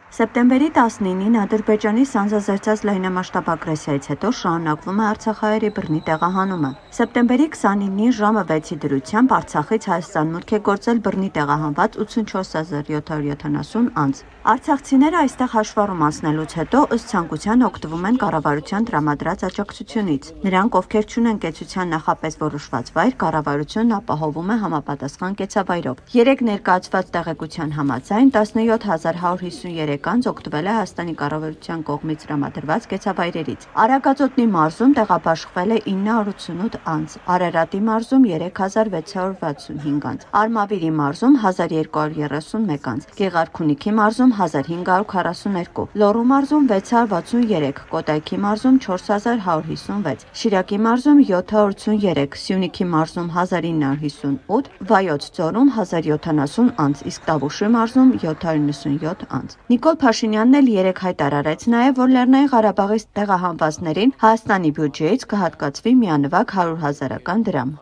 Սեպտեմբերի 19-ին Ադրբեջանի սանձազերծած լայնամասշտաբ ագրեսիայից հետո շարունակվում է արցախահայերի բռնի տեղահանումը։ Սեպտեմբերի 29-ի ժամը 6-ի դրությամբ Արցախից Հայաստան մուտք է գործել բռնի տեղահանված 84770 անձ։ Արցախցիները այստեղ հաշվառում անցնելուց հետո ըստ ցանկության օգտվում են կառավարության տրամադրած աջակցությունից։ Նրանք, ովքեր չունեն կեցության նախապես որոշված վայր, կառավարությունն ապահովում է համապատասխան կեցավայրով։ Երեկ ներկայացված տեղեկության համաձայն 17153 անձ օգտվել է Հայաստանի կառավարության կողմից տրամադրված կեցավայրերից։ Արագածոտնի մարզում տեղաբաշխվել է 988 անձ, Արարատի մարզում 3665 անձ, Արմավիրի մարզում 1231 անձ, Գեղարքունիքի մարզում 1542, Լոռու մարզում 663, Կոտայքի մարզում 4156, Շիրակի մարզում 783, Սյունիքի մարզում 1958, Վայոց ձորում 1070 անձ, իսկ Տավուշի մարզում 797 անձ։ Նիկոլ Փաշինյանն էլ երեկ հայտարարեց նաև, որ Լեռնային Ղարաբաղից տեղահանվածներին Հայաստանի բյուջեից կհատկացվի միանվագ 100 000 դրամ։